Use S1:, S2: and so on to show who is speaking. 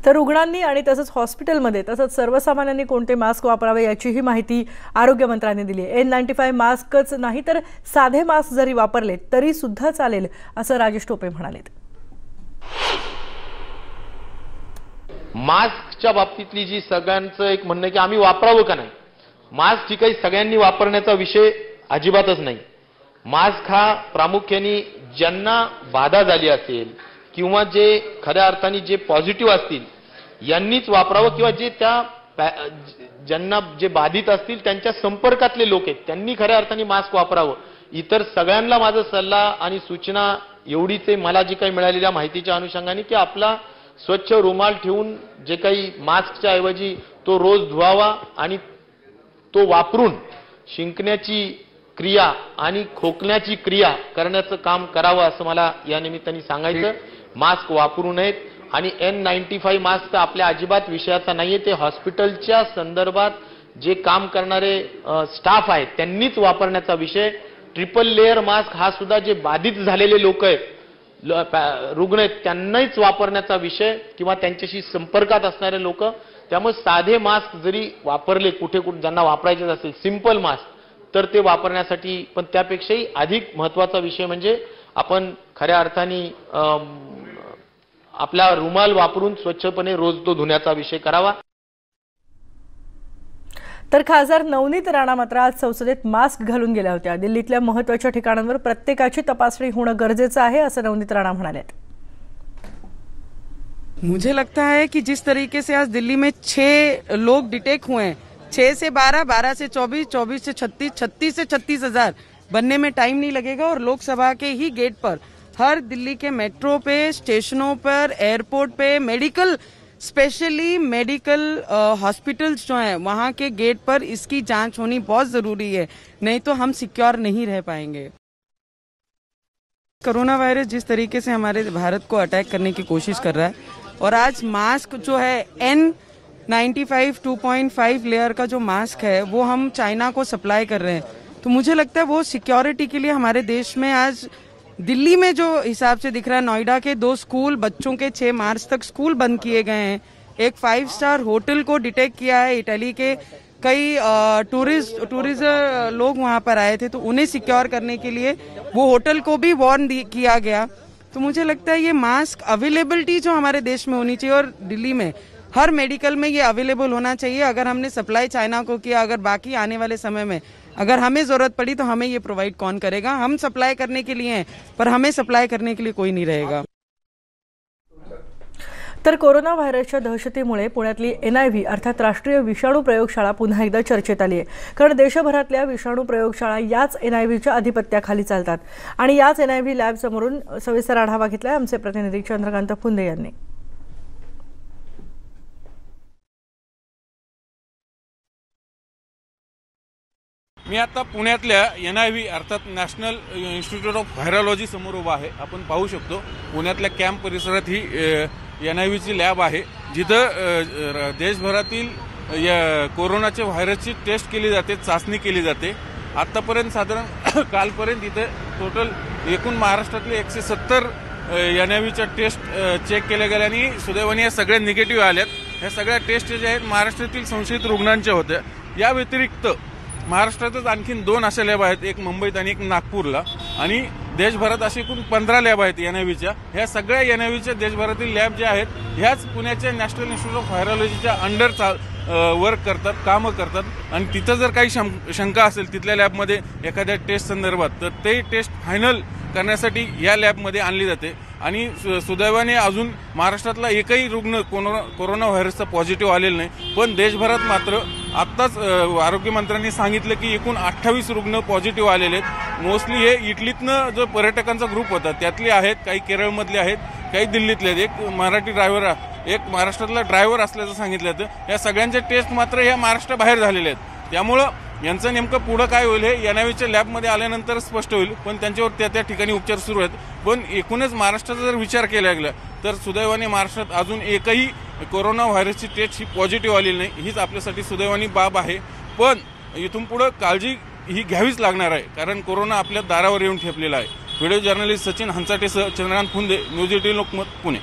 S1: तर रुग्णांनी आणि तसंच हॉस्पिटलमध्ये तसंच सर्वसामान्यांनी कोणते मास्क वापरावे याचीही माहिती आरोग्य मंत्र्यांनी दिली आहे। N95 मास्कच नाही तर साधे मास्क जरी वापरले तरी सुद्धा चालेल असं राजेश टोपे म्हणाले।
S2: मास्कच्या बाबतीतली जी सगळ्यांचं एक म्हणणं की आम्ही वापरावं का नाही, मास्क ही काही सगळ्यांनी वापरण्याचा विषय अजिबातच नाही। मास्क हा प्रामुख्याने ज्यांना बाधा झाली असेल किंवा जे खऱ्या अर्थाने जे पॉझिटिव्ह असतील यांनीच वापरावं किंवा जे त्या ज्यांना जे बाधित असतील त्यांच्या संपर्कातले लोक आहेत त्यांनी खऱ्या अर्थाने मास्क वापरावं। इतर सगळ्यांना माझा सल्ला आणि सूचना एवढीच आहे, मला जी काही मिळालेल्या माहितीच्या अनुषंगाने की आपला स्वच्छ रुमाल ठेवून जे काही मास्कच्या ऐवजी तो रोज धुवावा आणि तो वापरून शिंकण्याची क्रिया आणि खोकण्याची क्रिया करण्याचं काम करावं असं मला या निमित्ताने सांगायचं। मास्क वापरू नयेत आणि N95 मास्क आपल्या अजिबात विषयाचा नाहीये, ते हॉस्पिटलच्या संदर्भात जे काम करणारे स्टाफ आहेत त्यांनीच वापरण्याचा विषय। ट्रिपल लेअर मास्क हा सुद्धा जे बाधित झालेले लोक आहेत रुग्ण आहेत त्यांनाच वापरण्याचा विषय किंवा त्यांच्याशी संपर्कात असणारे लोक। त्यामुळे साधे मास्क जरी वापरले कुठे ज्यांना वापरायचे असेल सिंपल मास्क तर ते वापरण्यासाठी, पण त्यापेक्षाही अधिक महत्त्वाचा विषय म्हणजे आपण खऱ्या अर्थाने आपला रुमाल वापरून स्वच्छपणे रोज तो धुण्याचा विषय करावा।
S1: तर खासदार नवनीत राणा मात्र आज संसदेत मास्क घालून गेल्या होत्या। दिल्लीतल्या महत्त्वाच्या ठिकाणांवर प्रत्येकाची तपासणी होणं गरजेचं आहे असं नवनीत राणा म्हणाले।
S3: मुझे लगता है कि जिस तरीके से आज दिल्ली में 6 लोग डिटेक्ट हुए हैं, 6 से 12, 12 से 24, 24 से 36, 36 से 36,000 बनने में टाइम नहीं लगेगा। और लोकसभा के ही गेट पर हर दिल्ली के मेट्रो पे, स्टेशनों पर, एयरपोर्ट पे, मेडिकल स्पेशली मेडिकल हॉस्पिटल्स जो हैं वहाँ के गेट पर इसकी जांच होनी बहुत जरूरी है, नहीं तो हम सिक्योर नहीं रह पाएंगे। कोरोना वायरस जिस तरीके से हमारे भारत को अटैक करने की कोशिश कर रहा है और आज मास्क जो है N95 2.5 लेयर का जो मास्क है वो हम चाइना को सप्लाई कर रहे हैं, तो मुझे लगता है वो सिक्योरिटी के लिए हमारे देश में आज दिल्ली में जो हिसाब से दिख रहा है, नोएडा के 2 स्कूल बच्चों के 6 मार्च तक स्कूल बंद किए गए हैं। एक 5 स्टार होटल को डिटेक्ट किया है, इटली के कई टूरिस्ट लोग वहां पर आए थे तो उन्हें सिक्योर करने के लिए वो होटल को भी वार्न किया गया। तो मुझे लगता है ये मास्क अवेलेबिलिटी जो हमारे देश में होनी चाहिए और दिल्ली में हर मेडिकल में ये अवेलेबल होना चाहिए। अगर हमने सप्लाई चाइना को किया, अगर बाकी आने वाले समय में अगर हमें जरूरत पड़ी तो हमें ये प्रोवाइड कौन करेगा? हम सप्लाई करने के लिए हैं पर हमें सप्लाई करने के लिए कोई नहीं रहेगा।
S1: तर कोरोना व्हायरसच्या दहशतीमुळे पुण्यातली NIV अर्थात राष्ट्रीय विषाणू प्रयोगशाळा पुन्हा एकदा चर्चेत आली आहे, कारण देशभरातल्या विषाणू प्रयोगशाळा याच NIVच्या अधिपत्याखाली चालतात आणि याच NIV लॅब समोरून सविस्तर आढावा घेतलाय आमचे प्रतिनिधी चंद्रकांत फुंदे यांनी।
S4: मी आता पुण्यातल्या NIV अर्थात नॅशनल इन्स्टिट्यूट ऑफ व्हायरॉलॉजी समोर उभा आहे। आपण पाहू शकतो पुण्यातल्या कॅम्प परिसरात ही NIVची लॅब आहे, जिथं देशभरातील कोरोनाच्या व्हायरसची टेस्ट केली जाते, चाचणी केली जाते। आतापर्यंत साधारण कालपर्यंत इथे टोटल एकूण महाराष्ट्रातले 170 NIVच्या टेस्ट चेक केल्या गेल्या आणि सुदैवाने या सगळ्या निगेटिव्ह आल्यात। या सगळ्या टेस्ट जे आहेत महाराष्ट्रातील संशयित रुग्णांच्या होत्या। या व्यतिरिक्त महाराष्ट्रातच आणखीन 2 अशा लॅब आहेत, एक मुंबईत आणि एक नागपूरला, आणि देशभरात असे एकूण 15 लॅब आहेत NIVच्या। ह्या सगळ्या NIVच्या देशभरातील लॅब ज्या आहेत ह्याच पुण्याच्या नॅशनल इन्स्टिट्यूट ऑफ व्हायरॉलॉजीच्या अंडर वर्क करतात, कामं करतात। आणि तिथं जर काही शंका असेल तिथल्या लॅबमध्ये एखाद्या टेस्ट संदर्भात तर ते टेस्ट फायनल करण्यासाठी या लॅबमध्ये आणली जाते। आणि सुदैवाने अजून महाराष्ट्रातला एकही रुग्ण कोरोना व्हायरसचा पॉझिटिव्ह आलेला नाही, पण देशभरात मात्र आत्ताच आरोग्यमंत्र्यांनी सांगितलं की एकूण 28 रुग्ण पॉझिटिव्ह आलेले आहेत। मोस्टली हे इटलीतनं जो पर्यटकांचा ग्रुप होता त्यातले आहेत, काही केरळमधले आहेत, काही दिल्लीतले आहेत, एक मराठी ड्रायव्हर, एक महाराष्ट्रातला ड्रायव्हर असल्याचं सांगितलं जातं। या सगळ्यांचे टेस्ट मात्र ह्या महाराष्ट्राबाहेर झालेले आहेत, त्यामुळं यांचं नेमकं पुढं काय होईल हे NIVच्या लॅबमध्ये आल्यानंतर स्पष्ट होईल, पण त्यांच्यावर त्या ठिकाणी उपचार सुरू आहेत। पण एकूणच महाराष्ट्राचा जर विचार केला गेला तर सुदैवाने महाराष्ट्रात अजून एकही कोरोना व्हायरसची टेस्ट ही पॉझिटिव्ह आलेली नाही, हीच आपल्यासाठी सुदैवानी बाब आहे। पण इथून पुढे काळजी ही घ्यावीच लागणार आहे, कारण कोरोना आपल्या दारावर येऊन ठेपलेला आहे। व्हिडिओ जर्नलिस्ट सचिन हंचाटेसह चंद्रकांत फुंदे, न्यूज 18 लोकमत, पुणे।